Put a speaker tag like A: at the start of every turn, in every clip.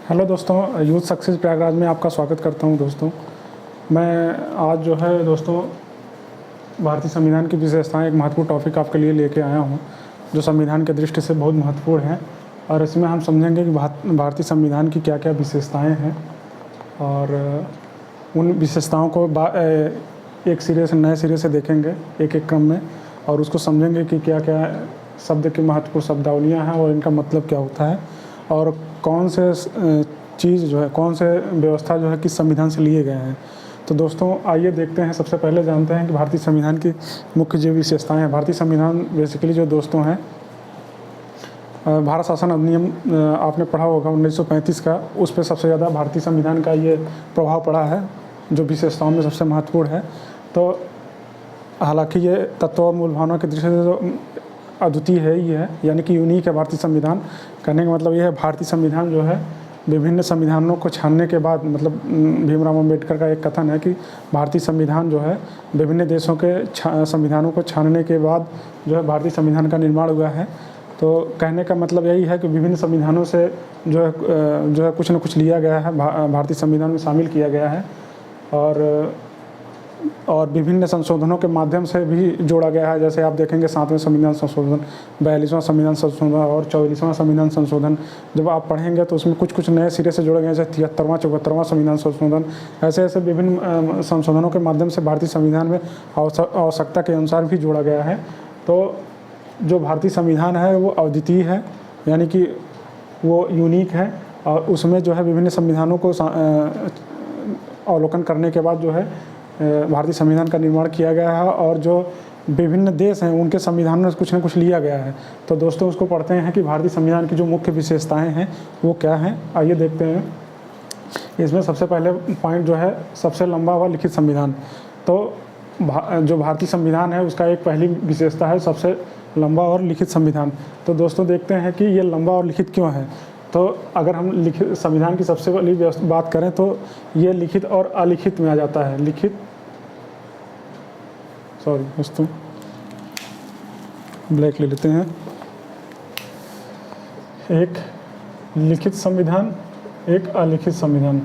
A: Hello दोस्तों, youth success Prayagraj में आपका स्वागत करता हूं। दोस्तों, मैं आज जो है दोस्तों भारतीय संविधान की विशेषताएं एक महत्वपूर्ण टॉपिक आपके लिए लेके आया हूं, जो संविधान की दृष्टि से बहुत महत्वपूर्ण है। और इसमें हम समझेंगे कि भारतीय संविधान की क्या क्या विशेषताएं हैं और उन विशेषताओं को एक सिरे से नए सिरे से देखेंगे एक एक क्रम में, और उसको समझेंगे कि क्या क्या शब्द की महत्वपूर्ण शब्दावलियाँ हैं और इनका मतलब क्या होता है, और कौन से चीज़ जो है, कौन से व्यवस्था जो है किस संविधान से लिए गए हैं। तो दोस्तों आइए देखते हैं। सबसे पहले जानते हैं कि भारतीय संविधान की मुख्य जो विशेषताएं हैं। भारतीय संविधान बेसिकली जो दोस्तों हैं, भारत शासन अधिनियम आपने पढ़ा होगा 1935 का, उस पर सबसे ज़्यादा भारतीय संविधान का ये प्रभाव पड़ा है, जो विशेषताओं में सबसे महत्वपूर्ण है। तो हालांकि ये तत्व और मूल भावना की दृष्टि से तो अद्वितीय है ही है, यानी कि यूनिक है भारतीय संविधान। कहने का मतलब ये है, भारतीय संविधान जो है विभिन्न संविधानों को छानने के बाद, मतलब भीमराव अम्बेडकर का एक कथन है कि भारतीय संविधान जो है विभिन्न देशों के संविधानों को छानने के बाद जो है भारतीय संविधान का निर्माण हुआ है। तो कहने का मतलब यही है कि विभिन्न संविधानों से जो है कुछ न कुछ लिया गया है, भारतीय संविधान में शामिल किया गया है, और विभिन्न संशोधनों के माध्यम से भी जोड़ा गया है। जैसे आप देखेंगे 7वें संविधान संशोधन, 42वां संविधान संशोधन और 44वां संविधान संशोधन जब आप पढ़ेंगे तो उसमें कुछ कुछ नए सिरे से जोड़े गए, जैसे 73वां 74वां संविधान संशोधन। ऐसे ऐसे विभिन्न संशोधनों के माध्यम से भारतीय संविधान में आवश्यकता के अनुसार भी जोड़ा गया है। तो जो भारतीय संविधान है वो अद्वितीय है, यानी कि वो यूनिक है, और उसमें जो है विभिन्न संविधानों को अवलोकन करने के बाद जो है भारतीय संविधान का निर्माण किया गया है, और जो विभिन्न देश हैं उनके संविधान में कुछ न कुछ लिया गया है। तो दोस्तों उसको पढ़ते हैं कि भारतीय संविधान की जो मुख्य विशेषताएं हैं वो क्या हैं। आइए देखते हैं। इसमें सबसे पहले पॉइंट जो है, सबसे लंबा व लिखित संविधान। तो जो भारतीय संविधान है उसका एक पहली विशेषता है सबसे लंबा और लिखित संविधान। तो दोस्तों देखते हैं कि ये लंबा और लिखित क्यों है। तो अगर हम लिखित संविधान की सबसे बड़ी बात करें तो ये लिखित और अलिखित में आ जाता है। दोस्तों ब्लैक ले लेते हैं। एक लिखित संविधान, एक अलिखित संविधान।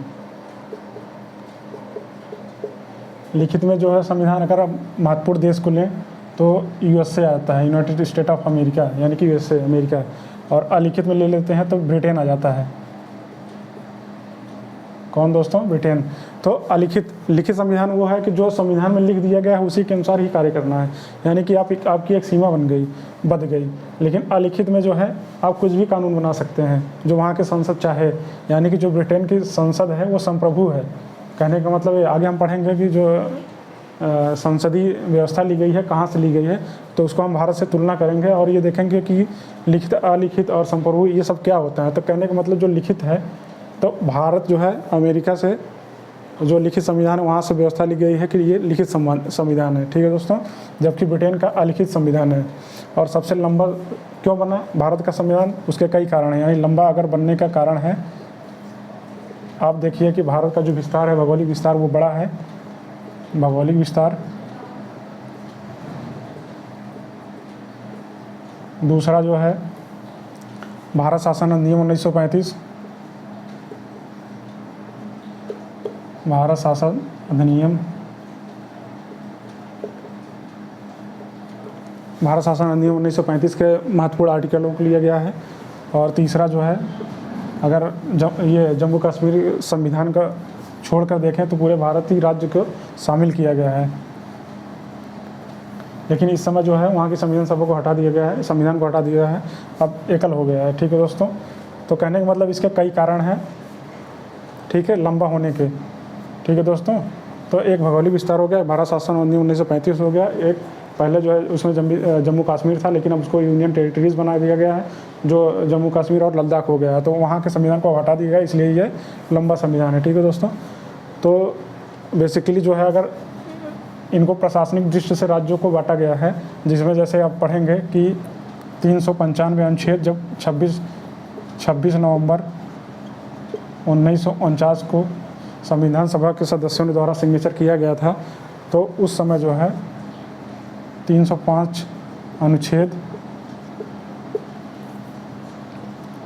A: लिखित में जो है संविधान, अगर आप महत्वपूर्ण देश को लें तो यूएसए आता है, यूनाइटेड स्टेट ऑफ अमेरिका, यानी कि यूएसए अमेरिका। और अलिखित में ले लेते हैं तो ब्रिटेन आ जाता है। कौन दोस्तों? ब्रिटेन। तो लिखित संविधान वो है कि जो संविधान में लिख दिया गया है उसी के अनुसार ही कार्य करना है, यानी कि आपकी एक सीमा बध गई। लेकिन अलिखित में जो है आप कुछ भी कानून बना सकते हैं जो वहाँ के संसद चाहे, यानी कि जो ब्रिटेन की संसद है वो संप्रभु है। कहने का मतलब आगे हम पढ़ेंगे कि जो संसदीय व्यवस्था ली गई है कहाँ से ली गई है, तो उसको हम भारत से तुलना करेंगे और ये देखेंगे कि लिखित, अलिखित और संप्रभु ये सब क्या होता है। तो कहने का मतलब जो लिखित है, तो भारत जो है अमेरिका से जो लिखित संविधान है वहाँ से व्यवस्था ली गई है कि ये लिखित संविधान है, ठीक है दोस्तों। जबकि ब्रिटेन का अलिखित संविधान है। और सबसे लंबा क्यों बना भारत का संविधान, उसके कई कारण हैं। यानी लंबा अगर बनने का कारण है, आप देखिए कि भारत का जो विस्तार है, भौगोलिक विस्तार, वो बड़ा है, भौगोलिक विस्तार। दूसरा जो है भारत शासन अधिनियम 1935, भारत शासन अधिनियम 1935 के महत्वपूर्ण आर्टिकलों को लिया गया है। और तीसरा जो है, अगर ये जम्मू कश्मीर संविधान का छोड़कर देखें तो पूरे भारतीय राज्य को शामिल किया गया है। लेकिन इस समय जो है वहाँ की संविधान सभा को हटा दिया गया है, संविधान को हटा दिया गया है, अब एकल हो गया है, ठीक है दोस्तों। तो कहने का मतलब इसके कई कारण हैं, ठीक है, लंबा होने के, ठीक है दोस्तों। तो एक भौगोलिक विस्तार हो गया, भारत शासन अधिनियम 1935 हो गया। एक पहले जो है उसमें जम्मू कश्मीर था, लेकिन अब उसको यूनियन टेरिटरीज़ बना दिया गया है, जो जम्मू कश्मीर और लद्दाख हो गया है। तो वहाँ के संविधान को हटा दिया गया, इसलिए ये लंबा संविधान है, ठीक है दोस्तों। तो बेसिकली जो है, अगर इनको प्रशासनिक दृष्टि से राज्यों को बांटा गया है, जिसमें जैसे आप पढ़ेंगे कि 395 अनुच्छेद जब 26 नवंबर 1949 को संविधान सभा के सदस्यों द्वारा सिग्नेचर किया गया था, तो उस समय जो है 305 अनुच्छेद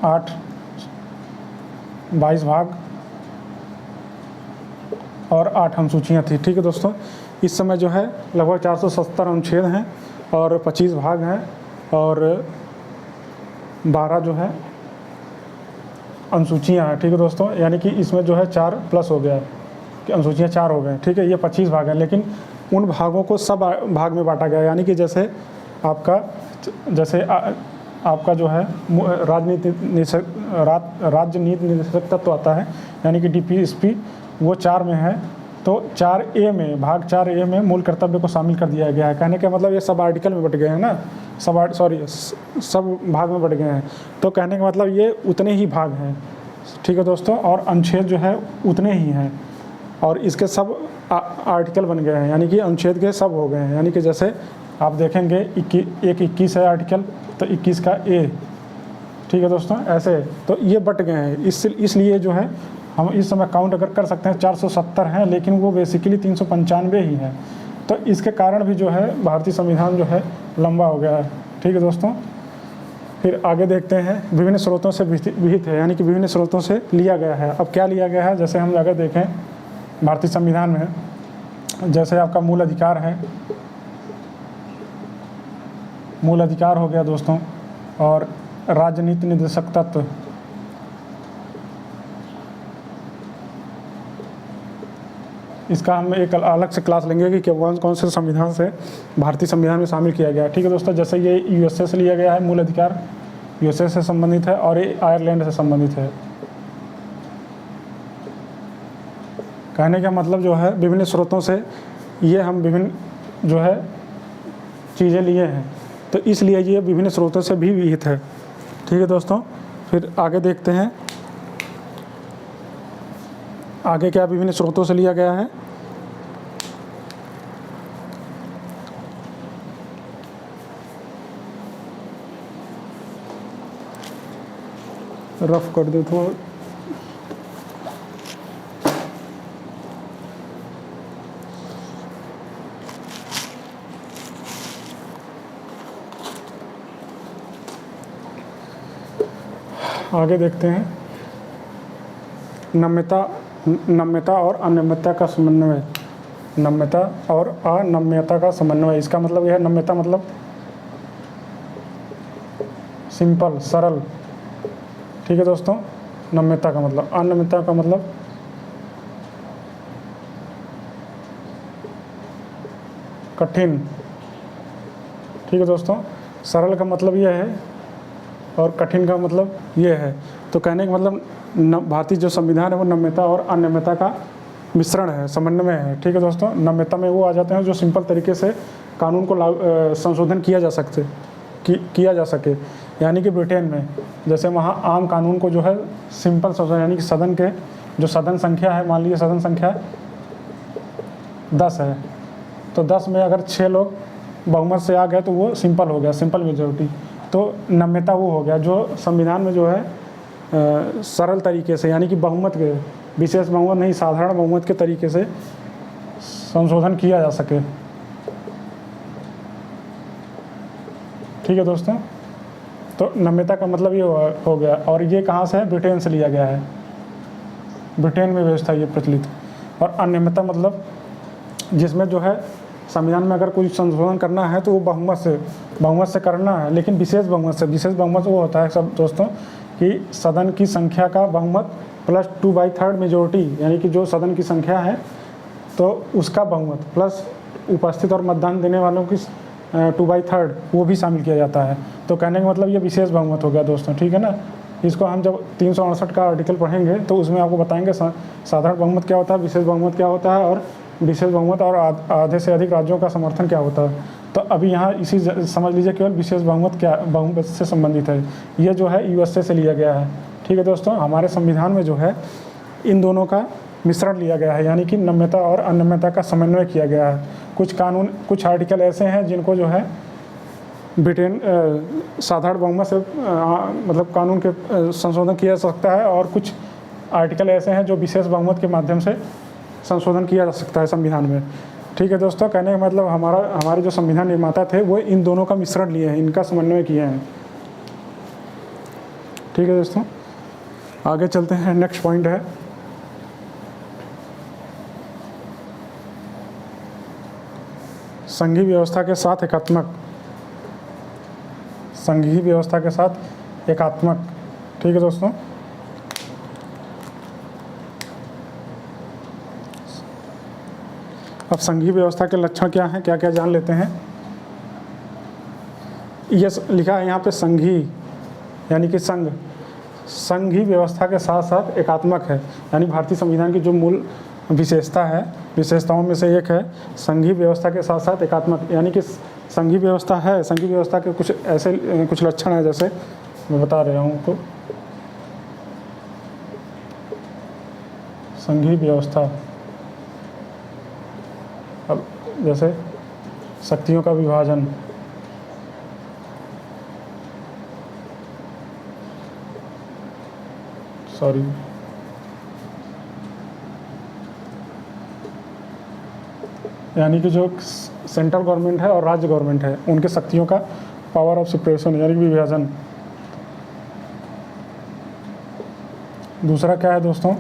A: 8 22 भाग और 8 अनुसूचियाँ थी। ठीक है दोस्तों, इस समय जो है लगभग 470 अनुच्छेद हैं और 25 भाग हैं और 12 जो है अनुसूचियाँ हैं। ठीक है दोस्तों, यानी कि इसमें जो है 4 प्लस हो गया कि अनुसूचियाँ 4 हो गए। ठीक है, ये 25 भाग हैं, लेकिन उन भागों को सब भाग में बांटा गया, यानी कि जैसे आपका जो है राज्य नीति निदेशक तत्व आता है, यानी कि DPSP, वो 4 में है। तो 4A में, भाग 4A में मूल कर्तव्य को शामिल कर दिया गया है। कहने का मतलब ये सब आर्टिकल में बट गए हैं ना, सब भाग में बट गए हैं। तो कहने का मतलब ये उतने ही भाग हैं। ठीक है दोस्तों, और अनुच्छेद जो है उतने ही हैं और इसके सब आर्टिकल बन गए हैं, यानी कि अनुच्छेद के सब हो गए हैं। यानी कि जैसे आप देखेंगे 21 है आर्टिकल, तो 21 का A। ठीक है दोस्तों, ऐसे तो ये बट गए हैं। इसलिए जो है हम इस समय काउंट अगर कर सकते हैं 470 हैं, लेकिन वो बेसिकली 395 ही हैं। तो इसके कारण भी जो है भारतीय संविधान जो है लंबा हो गया है। ठीक है दोस्तों, फिर आगे देखते हैं, विभिन्न स्रोतों से विहित है, यानी कि विभिन्न स्रोतों से लिया गया है। अब क्या लिया गया है, जैसे हम अगर देखें भारतीय संविधान में, जैसे आपका मूल अधिकार है, मूल अधिकार हो गया दोस्तों, और राजनीति निदेशक तत्व, इसका हम एक अलग से क्लास लेंगे कि कौन से संविधान से भारतीय संविधान में शामिल किया गया है। ठीक है दोस्तों, जैसे ये USA से लिया गया है, मूल अधिकार USA से संबंधित है और ये आयरलैंड से संबंधित है। कहने का मतलब जो है विभिन्न स्रोतों से ये हम विभिन्न जो है चीज़ें लिए हैं, तो इसलिए ये विभिन्न स्रोतों से भी विहित है। ठीक है दोस्तों, फिर आगे देखते हैं आगे क्या विभिन्न स्रोतों से लिया गया है। रफ कर दे तो आगे देखते हैं नम्यता और अनम्यता का समन्वय। नम्यता और अनम्यता का समन्वय, इसका मतलब यह है, नम्यता मतलब सिंपल, सरल। ठीक है दोस्तों, नम्यता का मतलब, अनम्यता का मतलब कठिन। ठीक है दोस्तों, सरल का मतलब यह है और कठिन का मतलब ये है। तो कहने का मतलब भारतीय जो संविधान है वो नम्यता और अनम्यता का मिश्रण है, समन्वय है। ठीक है दोस्तों, नम्यता में वो आ जाते हैं जो सिंपल तरीके से कानून को संशोधन किया जा सके। यानी कि ब्रिटेन में जैसे वहाँ आम कानून को जो है सिंपल संशोधन, यानी कि सदन के जो सदन संख्या है, मान लीजिए सदन संख्या 10 है, तो 10 में अगर 6 लोग बहुमत से आ गए तो वो सिंपल हो गया, सिंपल मेजोरिटी। तो नम्यता वो हो गया जो संविधान में जो है सरल तरीके से, यानी कि बहुमत के, विशेष बहुमत नहीं, साधारण बहुमत के तरीके से संशोधन किया जा सके। ठीक है दोस्तों, तो नम्यता का मतलब ये हो गया। और ये कहाँ से है, ब्रिटेन से लिया गया है, ब्रिटेन में व्यवस्था ये प्रचलित। और अनम्यता मतलब जिसमें जो है संविधान में अगर कोई संशोधन करना है तो वो बहुमत से करना है, लेकिन विशेष बहुमत वो होता है सब दोस्तों कि सदन की संख्या का बहुमत प्लस 2/3 मेजोरिटी, यानी कि जो सदन की संख्या है तो उसका बहुमत प्लस उपस्थित और मतदान देने वालों की 2/3 वो भी शामिल किया जाता है। तो कहने का मतलब ये विशेष बहुमत हो गया दोस्तों। ठीक है ना, इसको हम जब 368 का आर्टिकल पढ़ेंगे तो उसमें आपको बताएंगे साधारण बहुमत क्या होता है, विशेष बहुमत क्या होता है, और विशेष बहुमत और आधे से अधिक राज्यों का समर्थन क्या होता है। तो अभी यहाँ इसी समझ लीजिए केवल विशेष बहुमत से संबंधित है। ये जो है USA से लिया गया है। ठीक है दोस्तों, हमारे संविधान में जो है इन दोनों का मिश्रण लिया गया है, यानी कि नम्यता और अनम्यता का समन्वय किया गया है। कुछ आर्टिकल ऐसे हैं जिनको जो है ब्रिटेन साधारण बहुमत से मतलब कानून के संशोधन किया जा सकता है, और कुछ आर्टिकल ऐसे हैं जो विशेष बहुमत के माध्यम से संशोधन किया जा सकता है संविधान में। ठीक है दोस्तों, कहने का मतलब हमारे जो संविधान निर्माता थे वो इन दोनों का मिश्रण लिए हैं, इनका समन्वय किए हैं। ठीक है दोस्तों, आगे चलते हैं, नेक्स्ट पॉइंट है संघीय व्यवस्था के साथ एकात्मक। संघीय व्यवस्था के साथ एकात्मक, ठीक है दोस्तों। अब संघीय व्यवस्था के लक्षण क्या हैं, क्या क्या जान लेते हैं। ये लिखा है यहाँ पे संघीय यानी कि संघ, संघीय व्यवस्था के साथ साथ एकात्मक है, यानी भारतीय संविधान की जो मूल विशेषता है, विशेषताओं में से एक है संघीय व्यवस्था के साथ साथ एकात्मक, यानी कि संघीय व्यवस्था है, संघीय व्यवस्था के कुछ ऐसे कुछ लक्षण हैं, जैसे मैं बता रहा हूँ आपको। संघीय व्यवस्था, अब जैसे शक्तियों का विभाजन, सॉरी यानी कि जो सेंट्रल गवर्नमेंट है और राज्य गवर्नमेंट है उनके शक्तियों का पावर ऑफ सेपरेशन यानी कि विभाजन। दूसरा क्या है दोस्तों,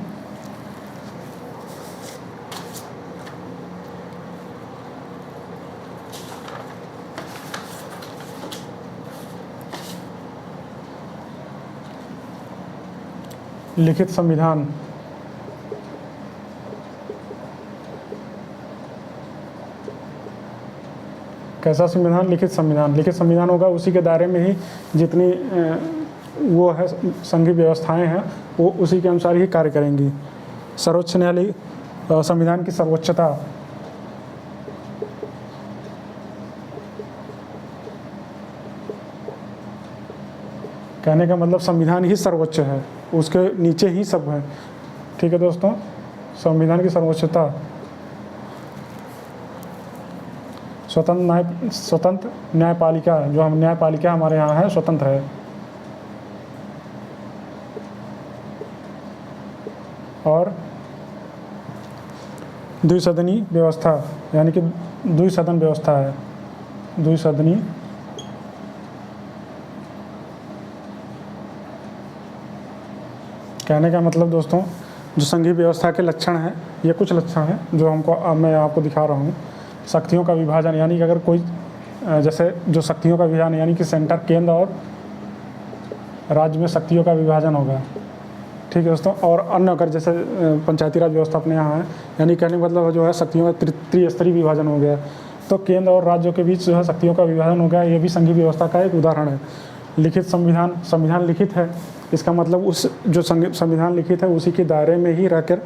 A: लिखित संविधान। कैसा संविधान, लिखित संविधान। लिखित संविधान होगा, उसी के दायरे में ही जितनी वो है संघीय व्यवस्थाएं हैं वो उसी के अनुसार ही कार्य करेंगी। सर्वोच्च न्यायालय, संविधान की सर्वोच्चता, कहने का मतलब संविधान ही सर्वोच्च है, उसके नीचे ही सब है, ठीक है दोस्तों। संविधान की सर्वोच्चता, स्वतंत्र न्यायपालिका, जो हम न्यायपालिका हमारे यहाँ है स्वतंत्र है, और द्विसदनी व्यवस्था यानी कि द्विसदन व्यवस्था है, द्विसदनी कहने का मतलब दोस्तों जो संघीय व्यवस्था के लक्षण हैं, ये कुछ लक्षण हैं जो मैं आपको दिखा रहा हूँ। शक्तियों का विभाजन, यानी कि अगर कोई जैसे जो शक्तियों का विभाजन यानी कि सेंटर, केंद्र और राज्य में शक्तियों का विभाजन होगा, ठीक है दोस्तों। और अन्य अगर जैसे पंचायती राज व्यवस्था अपने यहाँ है, यानी कहने का मतलब जो है शक्तियों का त्रिस्तरीय विभाजन हो गया, तो केंद्र और राज्यों के बीच जो है शक्तियों का विभाजन हो गया, ये भी संघीय व्यवस्था का एक उदाहरण है। लिखित संविधान, संविधान लिखित है, इसका मतलब उस जो संविधान लिखित है उसी के दायरे में ही रहकर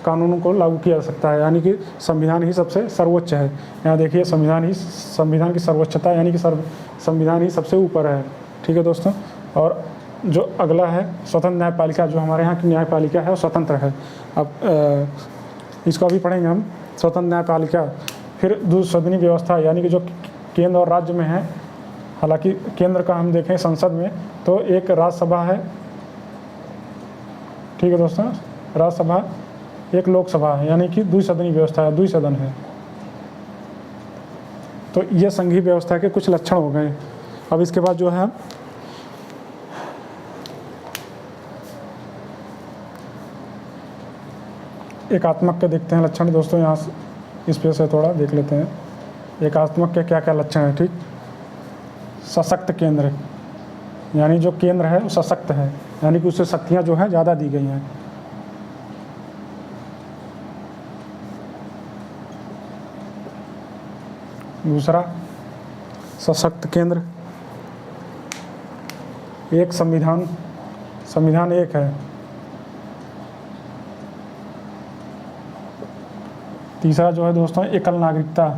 A: कानूनों को लागू किया जा सकता है, यानी कि संविधान ही सबसे सर्वोच्च है। यहाँ देखिए संविधान की सर्वोच्चता यानी कि संविधान ही सबसे ऊपर है, ठीक है दोस्तों। और जो अगला है स्वतंत्र न्यायपालिका, जो हमारे यहाँ की न्यायपालिका है वो स्वतंत्र है। अब इसको अभी पढ़ेंगे हम, स्वतंत्र न्यायपालिका। फिर द्विसदनी व्यवस्था, यानी कि जो केंद्र और राज्य में है, हालांकि केंद्र का हम देखें संसद में तो एक राज्यसभा है, ठीक है दोस्तों, राज्यसभा, एक लोकसभा है, यानी कि द्विसदनी व्यवस्था है, द्विसदन है। तो ये संघीय व्यवस्था के कुछ लक्षण हो गए। अब इसके बाद जो है एकात्मक के देखते हैं लक्षण दोस्तों। यहाँ इस पे से थोड़ा देख लेते हैं एकात्मक के क्या क्या लक्षण है, ठीक। सशक्त केंद्र, यानी जो केंद्र है वो सशक्त है, यानी कि उससे शक्तियाँ जो हैं ज़्यादा दी गई हैं। दूसरा सशक्त केंद्र, एक संविधान, संविधान एक है। तीसरा जो है दोस्तों एकल नागरिकता,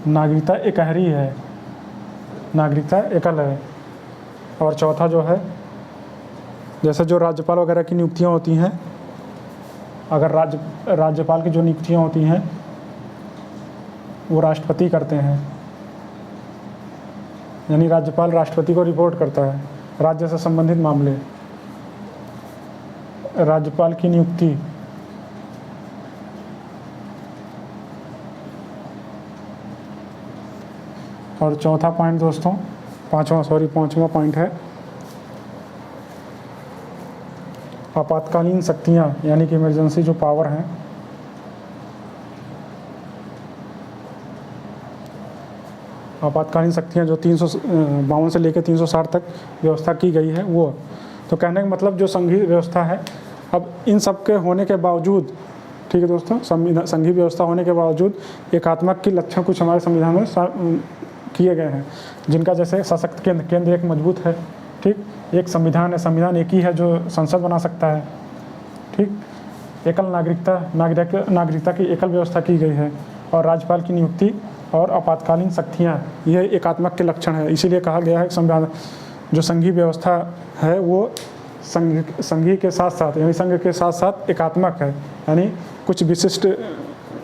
A: नागरिकता एकहरी है, नागरिकता एकल है। और चौथा जो है जैसे जो राज्यपाल वगैरह की नियुक्तियां होती हैं, अगर राज्यपाल की जो नियुक्तियां होती हैं वो राष्ट्रपति करते हैं, यानी राज्यपाल राष्ट्रपति को रिपोर्ट करता है राज्य से संबंधित मामले। राज्यपाल की नियुक्ति, और चौथा पॉइंट दोस्तों, पांचवा पॉइंट है आपातकालीन शक्तियाँ यानी कि इमरजेंसी जो पावर हैं, आपातकालीन शक्तियाँ जो 352 से लेकर 360 तक व्यवस्था की गई है वो। तो कहने का मतलब जो संघीय व्यवस्था है, अब इन सब के होने के बावजूद, ठीक है दोस्तों, संघीय व्यवस्था होने के बावजूद एकात्मक के लक्षण कुछ हमारे संविधान में किए गए हैं, जिनका जैसे सशक्त केंद्र एक मजबूत है, ठीक, एक संविधान है, संविधान एक ही है जो संसद बना सकता है, ठीक, एकल नागरिकता की एकल व्यवस्था की गई है, और राज्यपाल की नियुक्ति और आपातकालीन शक्तियाँ, यह एकात्मक के लक्षण है। इसीलिए कहा गया है कि संविधान जो संघीय व्यवस्था है वो संघीय के साथ साथ यानी संघ के साथ साथ एकात्मक है, यानी कुछ विशिष्ट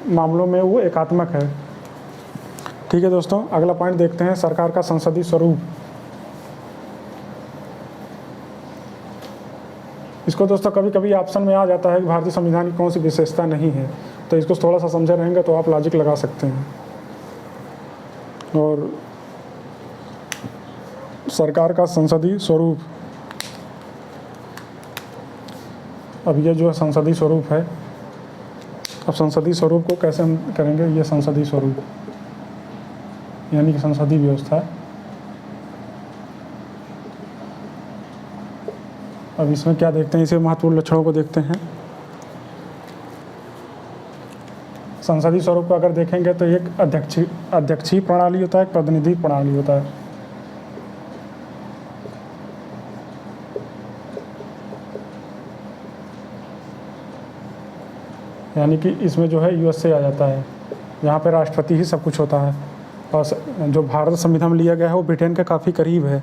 A: मामलों में वो एकात्मक है। ठीक है दोस्तों, अगला पॉइंट देखते हैं, सरकार का संसदीय स्वरूप। इसको दोस्तों कभी कभी ऑप्शन में आ जाता है कि भारतीय संविधान की कौन सी विशेषता नहीं है, तो इसको थोड़ा सा समझे रहेंगे तो आप लॉजिक लगा सकते हैं। और सरकार का संसदीय स्वरूप, अब ये जो संसदीय स्वरूप है, अब संसदीय स्वरूप को कैसे हम करेंगे, ये संसदीय स्वरूप यानी कि संसदीय व्यवस्था। अब इसमें क्या देखते हैं, इसे महत्वपूर्ण लक्षणों को देखते हैं। संसदीय स्वरूप को अगर देखेंगे तो एक अध्यक्षीय प्रणाली होता है, एक प्रतिनिधि प्रणाली होता है। यानी कि इसमें जो है यूएसए आ जाता है, यहाँ पे राष्ट्रपति ही सब कुछ होता है, और जो भारत संविधान में लिया गया है वो ब्रिटेन के काफ़ी करीब है।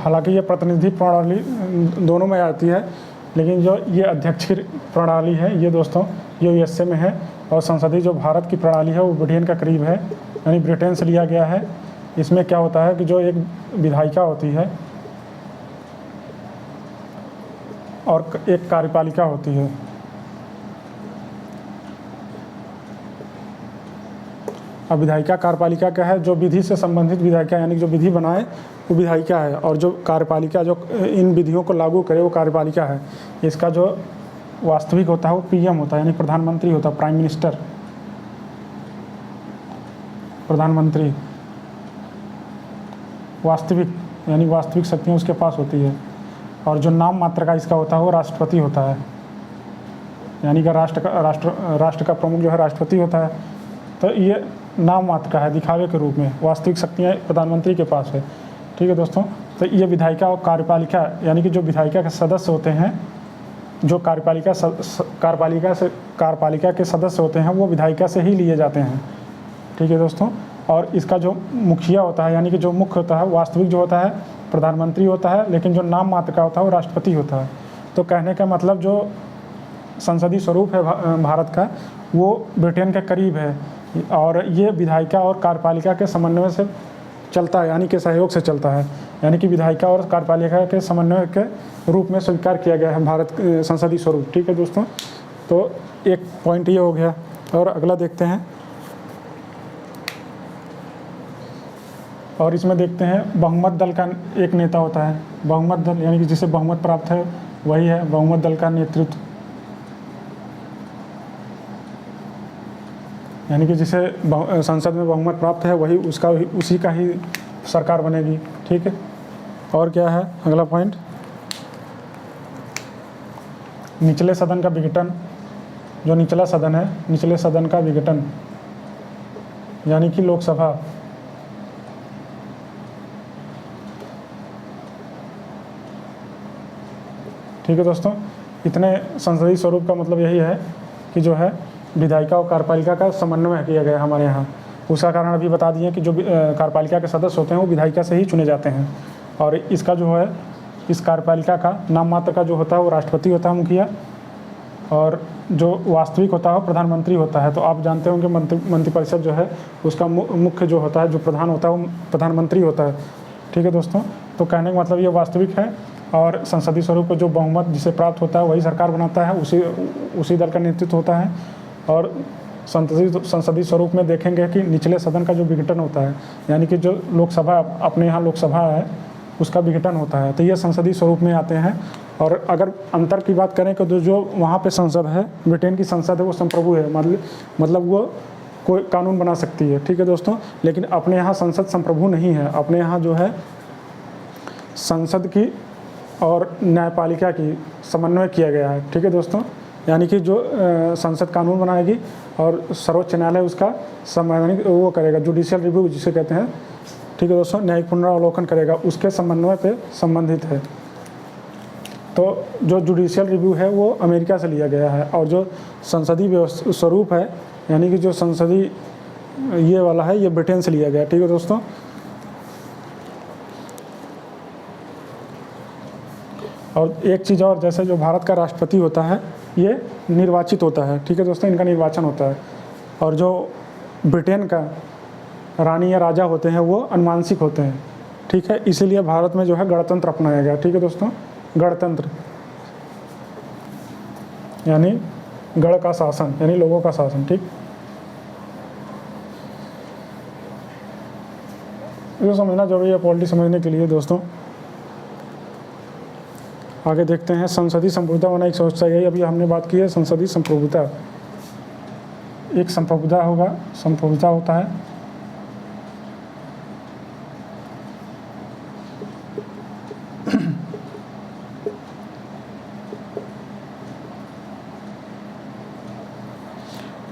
A: हालांकि ये प्रतिनिधि प्रणाली दोनों में आती है, लेकिन जो ये अध्यक्षीय प्रणाली है ये दोस्तों ये यूएसए में है, और संसदीय जो भारत की प्रणाली है वो ब्रिटेन का करीब है, यानी ब्रिटेन से लिया गया है। इसमें क्या होता है कि जो एक विधायिका होती है और एक कार्यपालिका होती है। अब विधायिका कार्यपालिका क्या है, जो विधि से संबंधित विधायिका यानी जो विधि बनाए वो विधायिका है, और जो कार्यपालिका जो इन विधियों को लागू करे वो कार्यपालिका है। इसका जो वास्तविक होता है वो पीएम होता है, यानी प्रधानमंत्री होता है, प्राइम मिनिस्टर, प्रधानमंत्री। वास्तविक यानी वास्तविक शक्तियाँ उसके पास होती है, और जो नाम मात्र का इसका होता है वो राष्ट्रपति होता है, यानी कि राष्ट्र का प्रमुख जो है राष्ट्रपति होता है। तो ये नाम मात्र का है, दिखावे के रूप में, वास्तविक शक्तियाँ प्रधानमंत्री के पास है। ठीक है दोस्तों, तो ये विधायिका और कार्यपालिका यानी कि जो विधायिका के सदस्य होते हैं, जो कार्यपालिका के सदस्य होते हैं वो विधायिका से ही लिए जाते हैं। ठीक है दोस्तों, और इसका जो मुखिया होता है यानी कि जो मुख्य होता है, वास्तविक जो होता है प्रधानमंत्री होता है, लेकिन जो नाम मात्र का होता है वो राष्ट्रपति होता है। तो कहने का मतलब जो संसदीय स्वरूप है भारत का वो ब्रिटेन के करीब है, और ये विधायिका और कार्यपालिका के समन्वय से चलता है, यानी कि सहयोग से चलता है, यानी कि विधायिका और कार्यपालिका के समन्वय के रूप में स्वीकार किया गया है भारत संसदीय स्वरूप। ठीक है दोस्तों, तो एक पॉइंट ये हो गया, और अगला देखते हैं। और इसमें देखते हैं बहुमत दल का एक नेता होता है, बहुमत दल यानी कि जिसे बहुमत प्राप्त है वही है बहुमत दल का नेतृत्व, यानी कि जिसे संसद में बहुमत प्राप्त है वही उसी का ही सरकार बनेगी। ठीक है, और क्या है अगला पॉइंट, निचले सदन का विघटन। जो निचला सदन है, निचले सदन का विघटन यानी कि लोकसभा। ठीक है दोस्तों, इतने संसदीय स्वरूप का मतलब यही है कि जो है विधायिका और कार्यपालिका का समन्वय किया गया हमारे यहाँ। उसका कारण अभी बता दिए कि जो कार्यपालिका के सदस्य होते हैं वो विधायिका से ही चुने जाते हैं, और इसका जो है इस कार्यपालिका का नाम मात्र का जो होता है वो राष्ट्रपति होता है, मुखिया, और जो वास्तविक होता है वो प्रधानमंत्री होता है। तो आप जानते होंगे मंत्रिपरिषद जो है उसका मुख्य जो होता है, जो प्रधान होता है वो प्रधानमंत्री होता है। ठीक है दोस्तों, तो कहने का मतलब ये वास्तविक है, और संसदीय स्वरूप को जो बहुमत जिसे प्राप्त होता है वही सरकार बनाता है, उसी दल का नेतृत्व होता है। और संसदीय स्वरूप में देखेंगे कि निचले सदन का जो विघटन होता है, यानी कि जो लोकसभा अपने यहाँ लोकसभा है उसका विघटन होता है, तो ये संसदीय स्वरूप में आते हैं। और अगर अंतर की बात करें तो जो वहाँ पे संसद है, ब्रिटेन की संसद है, वो संप्रभु है, मतलब वो कोई कानून बना सकती है, ठीक है दोस्तों। लेकिन अपने यहाँ संसद संप्रभु नहीं है, अपने यहाँ जो है संसद की और न्यायपालिका की समन्वय किया गया है, ठीक है दोस्तों। यानी कि जो संसद कानून बनाएगी और सर्वोच्च न्यायालय उसका संवैधानिक वो करेगा, जुडिशियल रिव्यू जिसे कहते हैं, ठीक है दोस्तों, न्यायिक पुनरावलोकन करेगा, उसके समन्वय पे संबंधित है। तो जो जुडिशियल रिव्यू है वो अमेरिका से लिया गया है, और जो संसदीय स्वरूप है यानी कि जो संसदीय ये वाला है ये ब्रिटेन से लिया गया, ठीक है दोस्तों। और एक चीज़ और, जैसे जो भारत का राष्ट्रपति होता है ये निर्वाचित होता है, ठीक है दोस्तों, इनका निर्वाचन होता है। और जो ब्रिटेन का रानी या राजा होते हैं वो अनुवांशिक होते हैं, ठीक है। इसीलिए भारत में जो है गणतंत्र अपनाया गया, ठीक है दोस्तों। गणतंत्र यानी गण का शासन, यानी लोगों का शासन, ठीक। ये समझना जरूरी है पॉलिटी समझने के लिए दोस्तों। आगे देखते हैं, संसदीय संप्रभुता होना एक सोच चाहिए। अभी हमने बात की है संसदीय संप्रभुता। एक संप्रभुता होगा, संप्रभुता होता है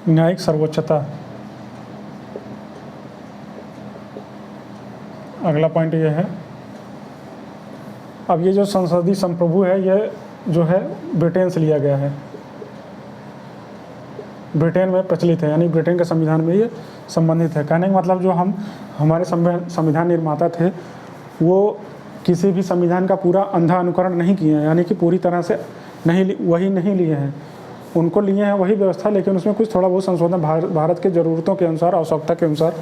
A: न्यायिक सर्वोच्चता। अगला पॉइंट ये है, अब ये जो संसदीय संप्रभु है ये जो है ब्रिटेन से लिया गया है, ब्रिटेन में प्रचलित है, यानी ब्रिटेन के संविधान में ये संबंधित है। कहने का मतलब जो हमारे संविधान निर्माता थे वो किसी भी संविधान का पूरा अंधा अनुकरण नहीं किए हैं, यानी कि पूरी तरह से वही नहीं लिए हैं, उनको लिए हैं वही व्यवस्था, लेकिन उसमें कुछ थोड़ा बहुत संशोधन भारत के ज़रूरतों के अनुसार, आवश्यकता के अनुसार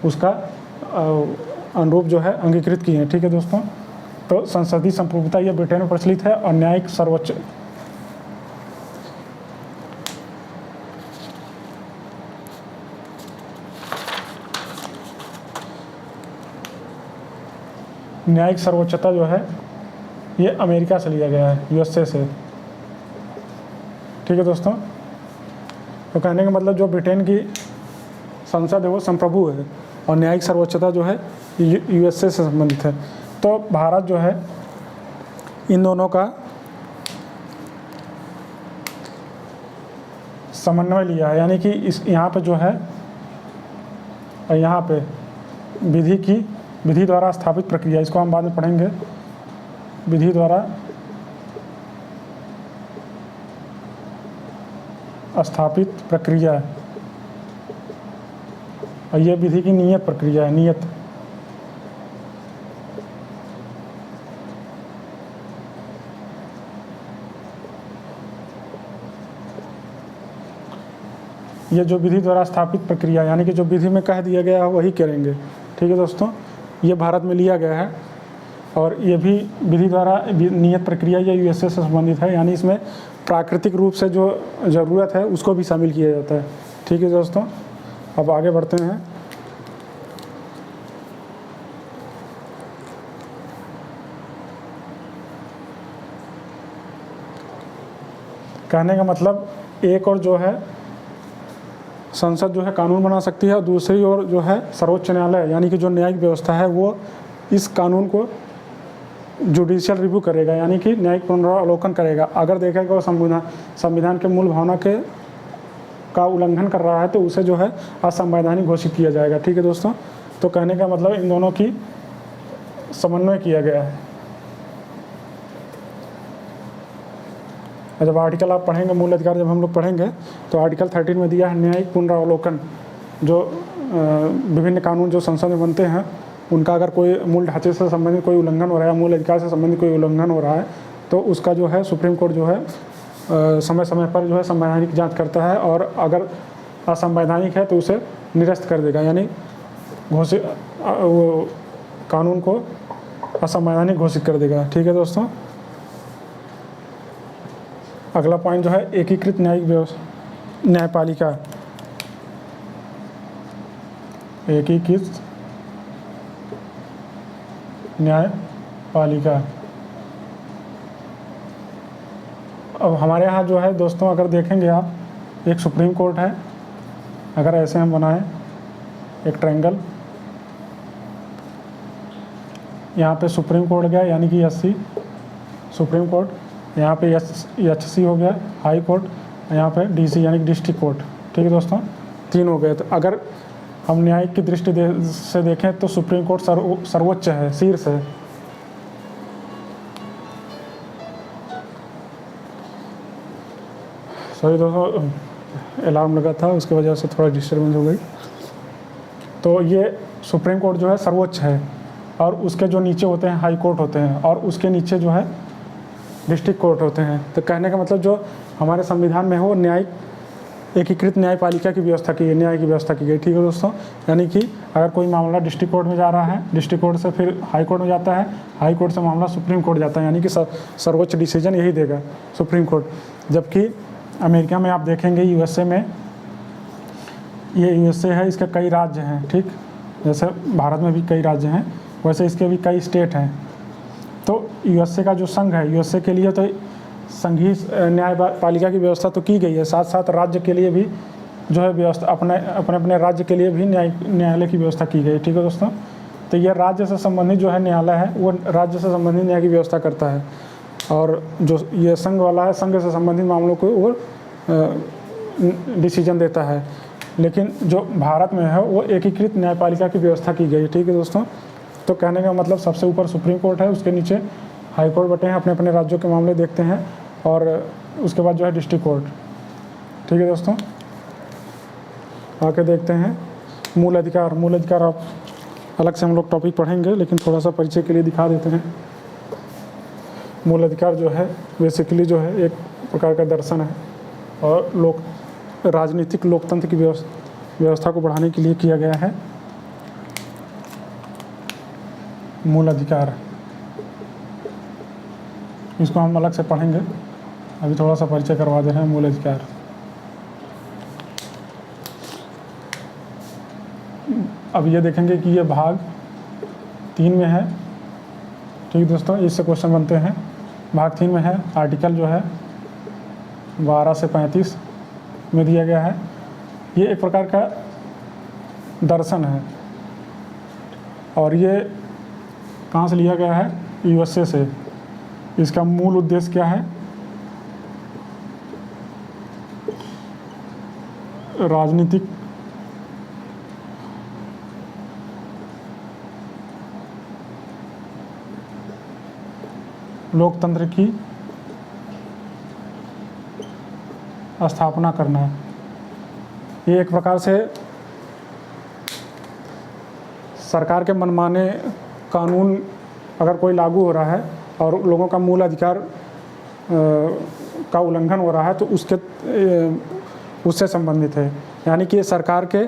A: उसका अनुरूप जो है अंगीकृत किए हैं, ठीक है दोस्तों। तो संसदीय संप्रभुता ये ब्रिटेन में प्रचलित है। और न्यायिक सर्वोच्च न्यायिक सर्वोच्चता जो है ये अमेरिका से लिया गया है, यूएसए से, ठीक है दोस्तों। तो कहने का मतलब जो ब्रिटेन की संसद है वो संप्रभु है और न्यायिक सर्वोच्चता जो है यूएसए से संबंधित है। तो भारत जो है इन दोनों का समन्वय लिया है, यानी कि इस यहाँ पे जो है, और यहाँ पे विधि द्वारा स्थापित प्रक्रिया, इसको हम बाद में पढ़ेंगे, विधि द्वारा स्थापित प्रक्रिया, और ये विधि की नियत प्रक्रिया है, नियत। ये जो विधि द्वारा स्थापित प्रक्रिया यानी कि जो विधि में कह दिया गया है वही करेंगे, ठीक है दोस्तों। ये भारत में लिया गया है और ये भी विधि द्वारा नियत प्रक्रिया या यूएसए से संबंधित है, यानी इसमें प्राकृतिक रूप से जो ज़रूरत है उसको भी शामिल किया जाता है, ठीक है दोस्तों। अब आगे बढ़ते हैं। कहने का मतलब एक और जो है संसद जो है कानून बना सकती है और दूसरी ओर जो है सर्वोच्च न्यायालय यानी कि जो न्यायिक व्यवस्था है वो इस कानून को जुडिशियल रिव्यू करेगा, यानी कि न्यायिक पुनरावलोकन करेगा। अगर देखेगा वो संविधान के मूल भावना का उल्लंघन कर रहा है तो उसे जो है असंवैधानिक घोषित किया जाएगा, ठीक है दोस्तों। तो कहने का मतलब इन दोनों की समन्वय किया गया है। जब आर्टिकल आप पढ़ेंगे, मूल अधिकार जब हम लोग पढ़ेंगे तो आर्टिकल 13 में दिया है न्यायिक पुनरावलोकन, जो विभिन्न कानून जो संसद में बनते हैं उनका अगर कोई मूल ढांचे से संबंधित कोई उल्लंघन हो रहा है, मूल अधिकार से संबंधित कोई उल्लंघन हो रहा है तो उसका जो है सुप्रीम कोर्ट जो है समय समय पर जो है संवैधानिक जांच करता है और अगर असंवैधानिक है तो उसे निरस्त कर देगा, यानी घोषित कानून को असंवैधानिक घोषित कर देगा, ठीक है दोस्तों। अगला पॉइंट जो है एकीकृत न्यायपालिका। एकीकृत न्यायपालिका। अब हमारे यहाँ जो है दोस्तों, अगर देखेंगे आप, एक सुप्रीम कोर्ट है। अगर ऐसे हम बनाएं एक ट्रायंगल, यहाँ पे सुप्रीम कोर्ट गया यानी कि एससी सुप्रीम कोर्ट, यहाँ पे एचसी हो गया हाई कोर्ट, यहाँ पे डीसी यानी कि डिस्ट्रिक्ट कोर्ट। ठीक है दोस्तों, 3 हो गए। तो अगर हम न्यायिक की दृष्टि से देखें तो सुप्रीम कोर्ट सर्वोच्च है, शीर्ष है। सॉरी दोस्तों, अलार्म लगा था, उसकी वजह से थोड़ा डिस्टर्बेंस हो गई। तो ये सुप्रीम कोर्ट जो है सर्वोच्च है, और उसके जो नीचे होते हैं हाई कोर्ट होते हैं, और उसके नीचे जो है डिस्ट्रिक्ट कोर्ट होते हैं। तो कहने का मतलब जो हमारे संविधान में हो, न्यायिक एकीकृत न्यायपालिका की व्यवस्था की गई, न्याय की व्यवस्था की गई। ठीक है दोस्तों, यानी कि अगर कोई मामला डिस्ट्रिक्ट कोर्ट में जा रहा है, डिस्ट्रिक्ट कोर्ट से फिर हाई कोर्ट में जाता है, हाई कोर्ट से मामला सुप्रीम कोर्ट जाता है, यानी कि सर्वोच्च डिसीजन यही देगा सुप्रीम कोर्ट। जबकि अमेरिका में आप देखेंगे, यूएसए में, ये यूएसए है, इसके कई राज्य हैं। ठीक, जैसे भारत में भी कई राज्य हैं, वैसे इसके भी कई स्टेट हैं। तो यूएसए का जो संघ है, यूएसए के लिए तो संघीय न्यायपालिका की व्यवस्था तो की गई है, साथ साथ राज्य के लिए भी जो है व्यवस्था, अपने अपने राज्य के लिए भी न्यायालय की व्यवस्था की गई। ठीक है दोस्तों, तो यह राज्य से संबंधित जो है न्यायालय है, वो राज्य से संबंधित न्याय की व्यवस्था करता है। और जो ये संघ वाला है, संघ से संबंधित मामलों को वो डिसीजन देता है। लेकिन जो भारत में है वो एकीकृत न्यायपालिका की व्यवस्था की गई। ठीक है दोस्तों, तो कहने का मतलब सबसे ऊपर सुप्रीम कोर्ट है, उसके नीचे हाई कोर्ट बटे हैं, अपने अपने राज्यों के मामले देखते हैं, और उसके बाद जो है डिस्ट्रिक्ट कोर्ट। ठीक है दोस्तों, आके देखते हैं मूल अधिकार। मूल अधिकार आप अलग से हम लोग टॉपिक पढ़ेंगे, लेकिन थोड़ा सा परिचय के लिए दिखा देते हैं। मूल अधिकार जो है बेसिकली जो है एक प्रकार का दर्शन है, और राजनीतिक लोकतंत्र की व्यवस्था को बढ़ाने के लिए किया गया है। मूल अधिकार, इसको हम अलग से पढ़ेंगे, अभी थोड़ा सा परिचय करवा दे रहे हैं मूल अधिकार। अब ये देखेंगे कि ये भाग 3 में है। ठीक दोस्तों, इससे क्वेश्चन बनते हैं। भाग 3 में है, आर्टिकल जो है 12 से 35 में दिया गया है। ये एक प्रकार का दर्शन है, और ये कहाँ से लिया गया है? यूएसए से। इसका मूल उद्देश्य क्या है? राजनीतिक लोकतंत्र की स्थापना करना है। ये एक प्रकार से सरकार के मनमाने कानून अगर कोई लागू हो रहा है और लोगों का मूल अधिकार का उल्लंघन हो रहा है, तो उससे संबंधित है। यानी कि सरकार के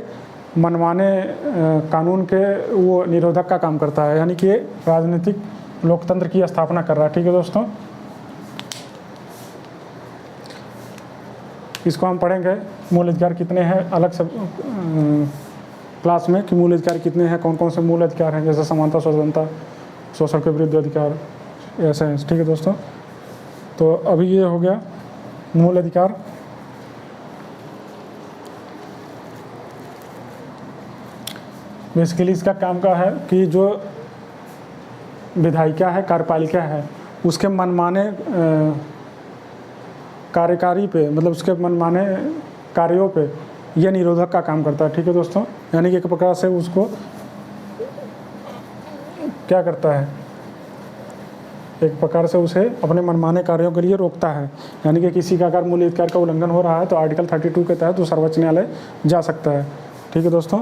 A: मनमाने कानून के वो निरोधक का काम करता है, यानी कि राजनीतिक लोकतंत्र की स्थापना कर रहा है। ठीक है दोस्तों, इसको हम पढ़ेंगे मूल अधिकार कितने हैं अलग से क्लास में, कि मूल अधिकार कितने हैं, कौन कौन से मूल अधिकार हैं, जैसे समानता, स्वतंत्रता, शोषण के विरुद्ध अधिकार, ऐसे हैं। ठीक है दोस्तों, तो अभी ये हो गया मूल अधिकार। बेसिकली इसका काम का है कि जो विधायिका है, कार्यपालिका है, उसके मनमाने कार्यकारी पे, मतलब उसके मनमाने कार्यों पे यह निरोधक का काम करता है। ठीक है दोस्तों, यानी कि एक प्रकार से उसको क्या करता है, एक प्रकार से उसे अपने मनमाने कार्यों के लिए रोकता है। यानी कि किसी का अगर मूल अधिकार का उल्लंघन हो रहा है तो आर्टिकल 32 के तहत वो सर्वोच्च न्यायालय जा सकता है। ठीक है दोस्तों,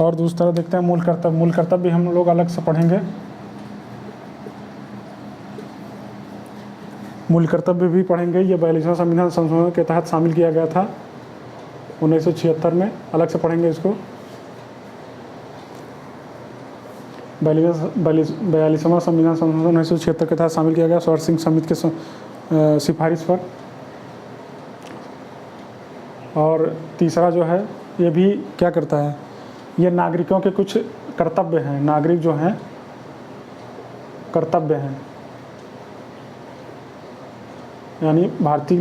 A: और दूसरी तरफ देखते हैं मूल कर्तव्य। मूल कर्तव्य भी हम लोग अलग से पढ़ेंगे। मूल कर्तव्य भी पढ़ेंगे, ये 42वां संविधान संशोधन के तहत शामिल किया गया था 1976 में, अलग से पढ़ेंगे इसको। 42वां संविधान संशोधन 1976 के तहत शामिल किया गया, स्वर्ण सिंह समिति के सिफारिश पर। और तीसरा जो है ये भी क्या करता है, ये नागरिकों के कुछ कर्तव्य हैं, नागरिक जो हैं कर्तव्य हैं, यानी भारतीय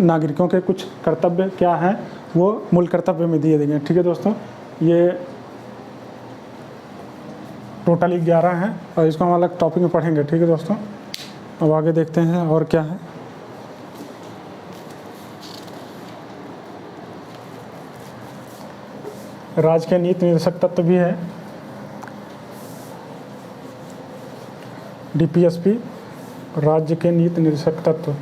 A: नागरिकों के कुछ कर्तव्य क्या हैं वो मूल कर्तव्य में दिए गए हैं। ठीक है दोस्तों, ये टोटली 11 हैं और इसको हम अलग टॉपिक में पढ़ेंगे। ठीक है दोस्तों, अब आगे देखते हैं और क्या है। राज्य के नीति निर्देशक तत्व भी है, डीपीएसपी, राज्य के नीति निर्देशक तत्व।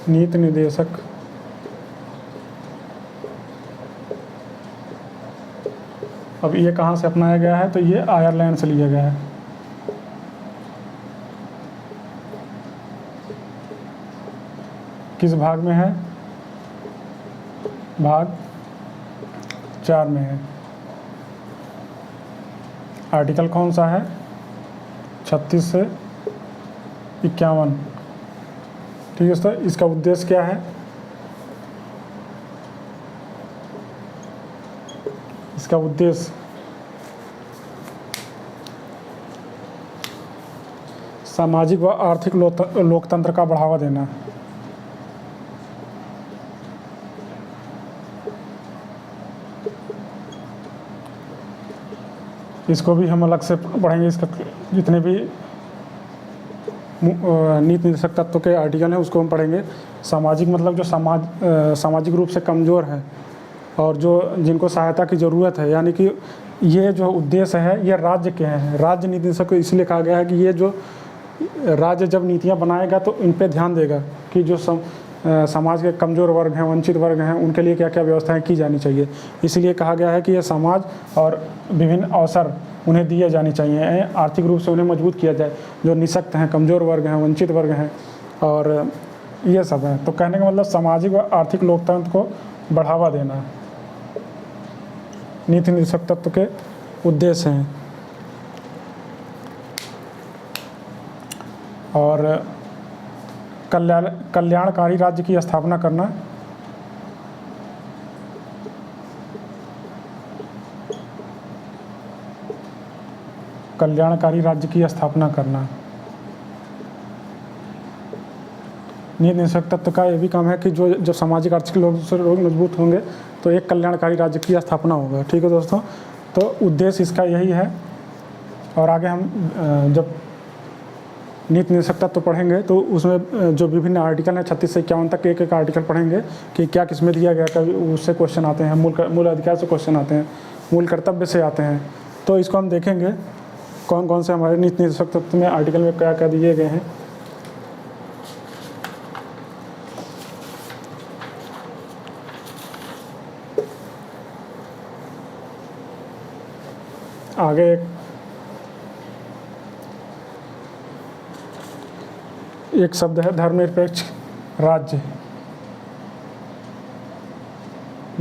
A: नीति निर्देशक अब ये कहाँ से अपनाया गया है, तो ये आयरलैंड से लिया गया है। किस भाग में है, भाग 4 में है। आर्टिकल कौन सा है, 36 से 51। ठीक है दोस्तों, इसका उद्देश्य क्या है, इसका उद्देश्य सामाजिक व आर्थिक लोकतंत्र का बढ़ावा देना। इसको भी हम अलग से पढ़ेंगे, इसका जितने भी नीति निर्देशक तत्व के आर्टिकल हैं उसको हम पढ़ेंगे। सामाजिक मतलब जो सामाजिक रूप से कमज़ोर है और जो जिनको सहायता की ज़रूरत है, यानी कि ये जो उद्देश्य है ये राज्य के हैं। राज्य नीति निर्देशक को इसलिए कहा गया है कि ये जो राज्य जब नीतियाँ बनाएगा तो इन पे ध्यान देगा कि जो समाज के कमज़ोर वर्ग हैं, वंचित वर्ग हैं, उनके लिए क्या क्या व्यवस्थाएं की जानी चाहिए। इसीलिए कहा गया है कि ये समाज और विभिन्न अवसर उन्हें दिए जाने चाहिए, आर्थिक रूप से उन्हें मजबूत किया जाए, जो निःशक्त हैं, कमज़ोर वर्ग हैं, वंचित वर्ग हैं, और ये सब है। तो कहने का मतलब सामाजिक व आर्थिक लोकतंत्र को बढ़ावा देना नीति निर्देशक तत्व के उद्देश्य हैं। और कल्याणकारी राज्य की स्थापना करना, कल्याणकारी राज्य की स्थापना करना। नीति निर्देशक तत्व का ये भी काम है कि जो जब सामाजिक आर्थिक लोग मजबूत होंगे तो एक कल्याणकारी राज्य की स्थापना होगा। ठीक है दोस्तों, तो उद्देश्य इसका यही है। और आगे हम जब नीति निर्देशक तत्व पढ़ेंगे तो उसमें जो विभिन्न आर्टिकल हैं 36 से 51 तक एक एक आर्टिकल पढ़ेंगे कि क्या किसमें दिया गया, कभी उससे क्वेश्चन आते हैं, मूल अधिकार से क्वेश्चन आते हैं, मूल कर्तव्य से आते हैं। तो इसको हम देखेंगे कौन कौन से हमारे नीति निर्देशक तत्व में आर्टिकल में क्या क्या दिए गए हैं। आगे एक शब्द है धर्मनिरपेक्ष राज्य,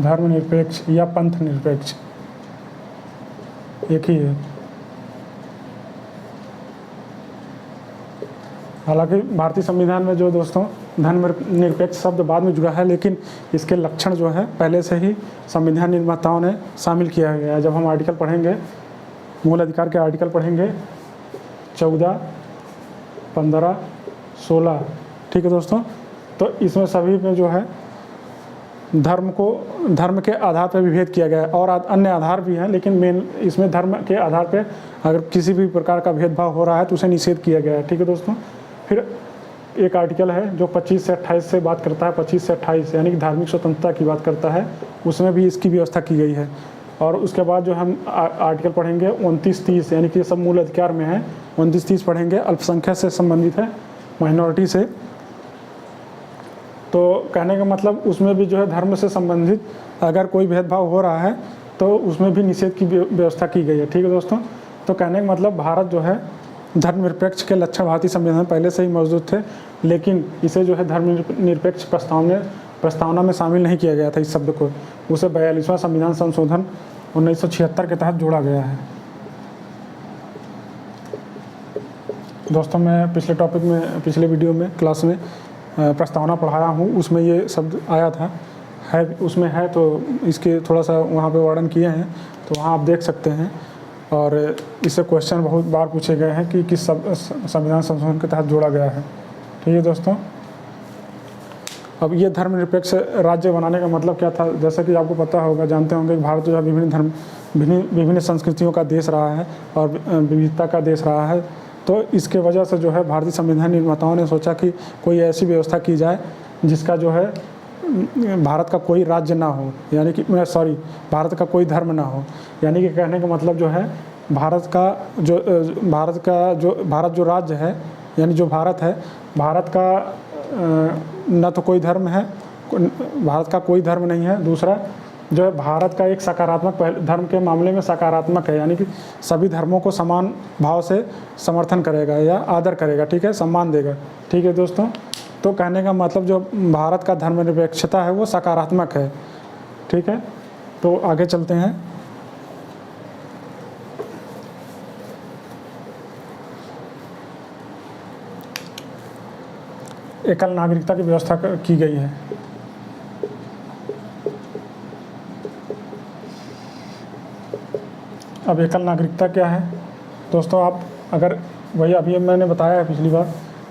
A: धर्मनिरपेक्ष या पंथ निरपेक्ष, एक ही है। हालांकि भारतीय संविधान में जो दोस्तों धर्मनिरपेक्ष शब्द बाद में जुड़ा है, लेकिन इसके लक्षण जो है पहले से ही संविधान निर्माताओं ने शामिल किया गया है। जब हम आर्टिकल पढ़ेंगे, मूल अधिकार के आर्टिकल पढ़ेंगे 14, 15, 16, ठीक है दोस्तों, तो इसमें सभी में जो है धर्म के आधार पर विभेद किया गया है। और अन्य आधार भी हैं, लेकिन मेन इसमें धर्म के आधार पर अगर किसी भी प्रकार का भेदभाव हो रहा है तो उसे निषेध किया गया है। ठीक है दोस्तों, फिर एक आर्टिकल है जो 25 से 28 से बात करता है, 25 से 28 यानी कि धार्मिक स्वतंत्रता की बात करता है, उसमें भी इसकी व्यवस्था की गई है। और उसके बाद जो हम आर्टिकल पढ़ेंगे 29, 30 यानी कि सब मूल अधिकार में है, 29, 30 पढ़ेंगे, अल्पसंख्यक से संबंधित है, माइनॉरिटी से। तो कहने का मतलब उसमें भी जो है धर्म से संबंधित अगर कोई भेदभाव हो रहा है तो उसमें भी निषेध की व्यवस्था की गई है। ठीक है दोस्तों, तो कहने का मतलब भारत जो है धर्मनिरपेक्ष के लक्षण भारतीय संविधान में पहले से ही मौजूद थे, लेकिन इसे जो है धर्मनिरपेक्ष प्रस्ताव ने प्रस्तावना में शामिल नहीं किया गया था इस शब्द को, उसे 42वां संविधान संशोधन 1976 के तहत जोड़ा गया है। दोस्तों, मैं पिछले वीडियो में क्लास में प्रस्तावना पढ़ाया हूँ, उसमें ये शब्द आया था, है उसमें है, तो इसके थोड़ा सा वहाँ पे वर्णन किए हैं, तो वहाँ आप देख सकते हैं। और इससे क्वेश्चन बहुत बार पूछे गए हैं कि किस संविधान संशोधन के तहत जोड़ा गया है। ठीक है दोस्तों, अब ये धर्मनिरपेक्ष राज्य बनाने का मतलब क्या था, जैसा कि आपको पता होगा, जानते होंगे कि भारत जो है विभिन्न संस्कृतियों का देश रहा है और विविधता का देश रहा है। तो इसके वजह से जो है भारतीय संविधान निर्माताओं ने सोचा कि कोई ऐसी व्यवस्था की जाए जिसका जो है भारत का कोई राज्य ना हो, यानी कि भारत का कोई धर्म ना हो। यानी कि कहने का मतलब जो है भारत जो राज्य है, यानी जो भारत है, भारत का न तो कोई धर्म है, भारत का कोई धर्म नहीं है। दूसरा जो है भारत का एक सकारात्मक धर्म के मामले में सकारात्मक है, यानी कि सभी धर्मों को समान भाव से समर्थन करेगा या आदर करेगा, ठीक है, सम्मान देगा। ठीक है दोस्तों, तो कहने का मतलब जो भारत का धर्मनिरपेक्षता है वो सकारात्मक है। ठीक है, तो आगे चलते हैं। एकल नागरिकता की व्यवस्था की गई है। अब एकल नागरिकता क्या है दोस्तों, आप अगर वही अभी मैंने बताया है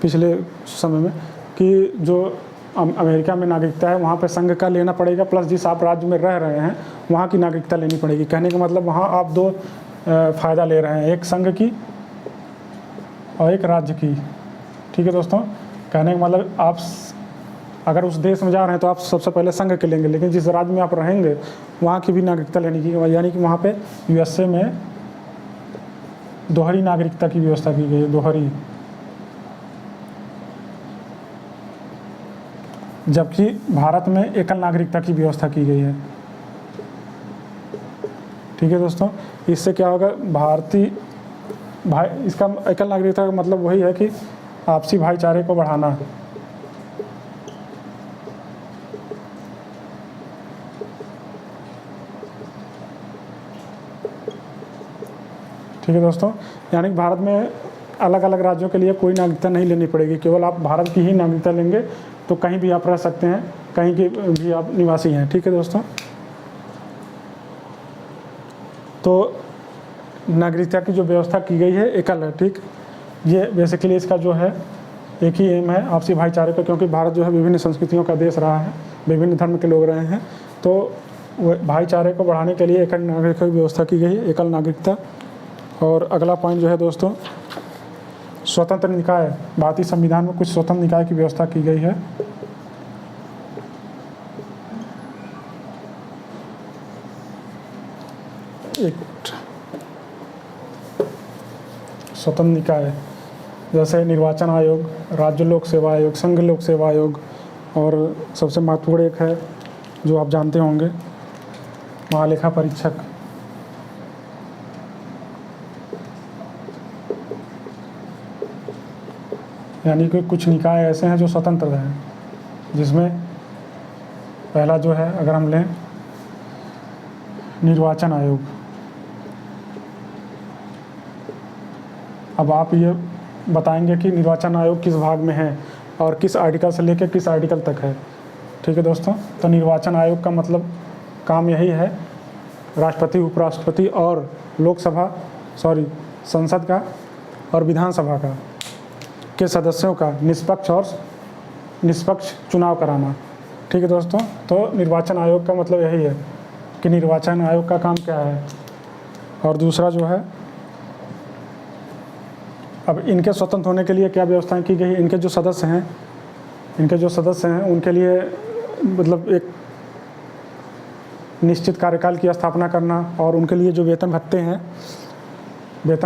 A: पिछले समय में कि जो अमेरिका में नागरिकता है वहाँ पे संघ का लेना पड़ेगा, प्लस जिस आप राज्य में रह रहे हैं वहाँ की नागरिकता लेनी पड़ेगी। कहने का मतलब वहाँ आप दो फ़ायदा ले रहे हैं, एक संघ की और एक राज्य की। ठीक है दोस्तों, कहने का मतलब आप अगर उस देश में जा रहे हैं तो आप सबसे पहले संघ के लेंगे, लेकिन जिस राज्य में आप रहेंगे वहाँ की भी नागरिकता लेने की, यानी कि वहाँ पे यूएसए में दोहरी नागरिकता की व्यवस्था की गई है, दोहरी। जबकि भारत में एकल नागरिकता की व्यवस्था की गई है। ठीक है दोस्तों, इससे क्या होगा, इसका एकल नागरिकता का मतलब वही है कि आपसी भाईचारे को बढ़ाना। ठीक है दोस्तों, यानी कि भारत में अलग अलग राज्यों के लिए कोई नागरिकता नहीं लेनी पड़ेगी, केवल आप भारत की ही नागरिकता लेंगे तो कहीं भी आप रह सकते हैं, कहीं के भी आप निवासी हैं। ठीक है दोस्तों, तो नागरिकता की जो व्यवस्था की गई है एकल है। ठीक, ये बेसिकली इसका जो है एक ही एम है, आपसी भाईचारे का, क्योंकि भारत जो है विभिन्न संस्कृतियों का देश रहा है, विभिन्न धर्म के लोग रहे हैं, तो भाईचारे को बढ़ाने के लिए एकल नागरिकता की व्यवस्था की गई है, एकल नागरिकता। और अगला पॉइंट जो है दोस्तों, स्वतंत्र निकाय। भारतीय संविधान में कुछ स्वतंत्र निकाय की व्यवस्था की गई है। एक स्वतंत्र निकाय जैसे निर्वाचन आयोग, राज्य लोक सेवा आयोग, संघ लोक सेवा आयोग, और सबसे महत्वपूर्ण एक है जो आप जानते होंगे, महालेखा परीक्षक। यानी कि कुछ निकाय ऐसे हैं जो स्वतंत्र हैं, जिसमें पहला जो है अगर हम लें निर्वाचन आयोग। अब आप ये बताएंगे कि निर्वाचन आयोग किस भाग में है और किस आर्टिकल से लेकर किस आर्टिकल तक है। ठीक है दोस्तों, तो निर्वाचन आयोग का मतलब काम यही है, राष्ट्रपति, उपराष्ट्रपति और संसद का और विधानसभा का के सदस्यों का निष्पक्ष चुनाव कराना। ठीक है दोस्तों, तो निर्वाचन आयोग का मतलब यही है कि निर्वाचन आयोग का काम क्या है। और दूसरा जो है, अब इनके स्वतंत्र होने के लिए क्या व्यवस्थाएं की गई। इनके जो सदस्य हैं उनके लिए मतलब एक निश्चित कार्यकाल की स्थापना करना, और उनके लिए जो वेतन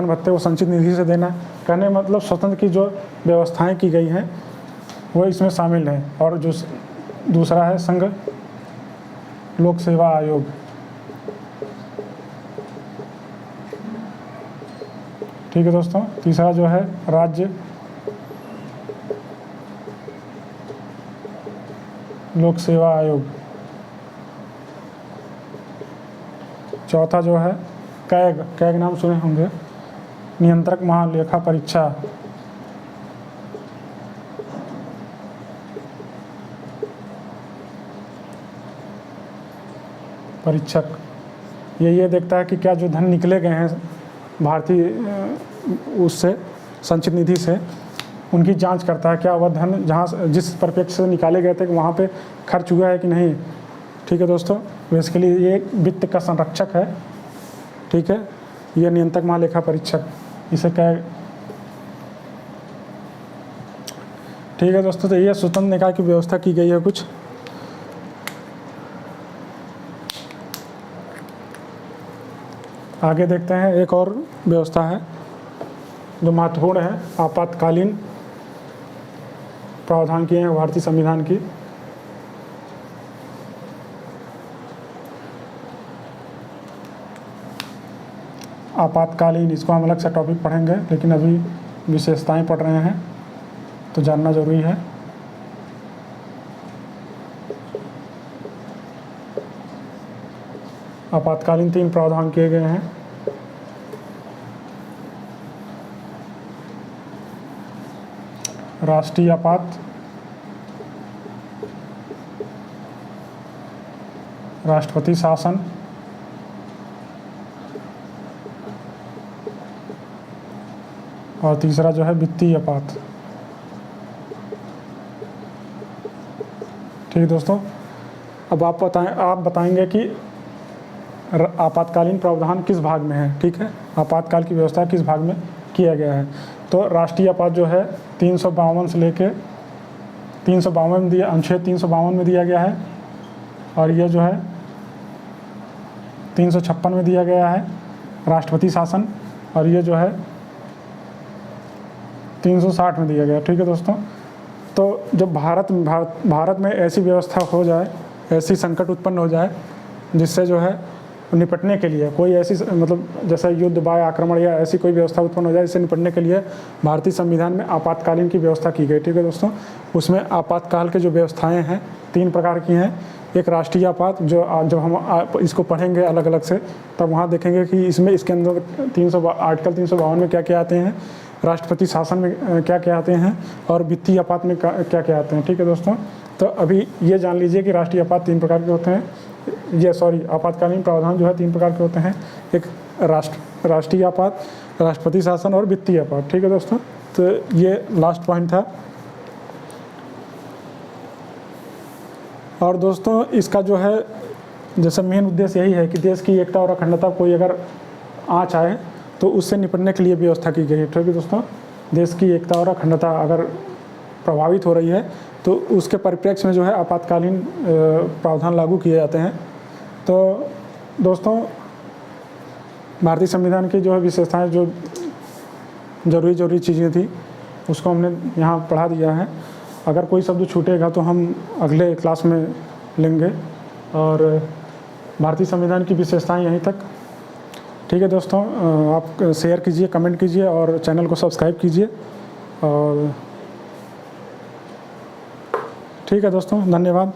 A: भत्ते वो संचित निधि से देना। कहने मतलब स्वतंत्र की जो व्यवस्थाएं की गई हैं वो इसमें शामिल हैं। और जो दूसरा है संघ लोक सेवा आयोग। ठीक है दोस्तों, तीसरा जो है लोक सेवा आयोग। चौथा जो है कैग, कैग नाम सुने होंगे, नियंत्रक महालेखा परीक्षा। परीक्षक ये देखता है कि क्या जो धन निकले गए हैं भारतीय उससे संचित निधि से, उनकी जांच करता है, क्या वह धन जहाँ जिस परिप्रेक्ष्य से निकाले गए थे वहाँ पे खर्च हुआ है कि नहीं। ठीक है दोस्तों, बेसिकली ये एक वित्त का संरक्षक है। ठीक है, ये नियंत्रक महालेखा परीक्षक, इसे क्या। ठीक है दोस्तों, तो ये स्वतंत्र निकाय की व्यवस्था की गई है कुछ। आगे देखते हैं, एक और व्यवस्था है जो महत्वपूर्ण है, आपातकालीन प्रावधान किए हैं भारतीय संविधान की। आपातकालीन, इसको हम अलग से टॉपिक पढ़ेंगे, लेकिन अभी विशेषताएं पढ़ रहे हैं तो जानना जरूरी है। आपातकालीन 3 प्रावधान किए गए हैं। राष्ट्रीय आपात, राष्ट्रपति शासन, और तीसरा जो है वित्तीय आपात। ठीक है दोस्तों, अब आप बताएंगे कि आपातकालीन प्रावधान किस भाग में है। ठीक है, आपातकाल की व्यवस्था किस भाग में किया गया है। तो राष्ट्रीय आपात जो है 352 से लेके 352 में दिया, अनुच्छेद 352 में दिया गया है, और यह जो है 356 में दिया गया है राष्ट्रपति शासन, और ये जो है 360 में दिया गया। ठीक है दोस्तों, तो जब भारत में ऐसी व्यवस्था हो जाए, ऐसी संकट उत्पन्न हो जाए जिससे जो है निपटने के लिए कोई ऐसी मतलब जैसे युद्ध, बाह्य आक्रमण या ऐसी कोई व्यवस्था उत्पन्न हो जाए, इससे निपटने के लिए भारतीय संविधान में आपातकालीन की व्यवस्था की गई। ठीक है दोस्तों, उसमें आपातकाल के जो व्यवस्थाएं हैं 3 प्रकार की हैं। एक राष्ट्रीय आपात, जो जब हम इसको पढ़ेंगे अलग अलग से तब वहाँ देखेंगे कि इसके अंदर आर्टिकल 352 में क्या क्या आते हैं, राष्ट्रपति शासन में क्या क्या आते हैं, और वित्तीय आपात में क्या क्या आते हैं। ठीक है दोस्तों, तो अभी ये जान लीजिए कि राष्ट्रीय आपात 3 प्रकार के होते हैं। आपातकालीन प्रावधान जो है 3 प्रकार के होते हैं, एक राष्ट्रीय आपात, राष्ट्रपति शासन और वित्तीय आपात। ठीक है दोस्तों, तो ये लास्ट पॉइंट था। और दोस्तों इसका जो है जैसे मेन उद्देश्य यही है कि देश की एकता और अखंडता कोई अगर आँच आए तो उससे निपटने के लिए व्यवस्था की गई है। ठीक है दोस्तों, देश की एकता और अखंडता अगर प्रभावित हो रही है तो उसके परिप्रेक्ष्य में जो है आपातकालीन प्रावधान लागू किए जाते हैं। तो दोस्तों भारतीय संविधान की जो है विशेषताएं, जो ज़रूरी चीज़ें थी उसको हमने यहाँ पढ़ा दिया है। अगर कोई शब्द छूटेगा तो हम अगले क्लास में लेंगे। और भारतीय संविधान की विशेषताएं यहीं तक। ठीक है दोस्तों, आप शेयर कीजिए, कमेंट कीजिए और चैनल को सब्सक्राइब कीजिए। और ठीक है दोस्तों, धन्यवाद।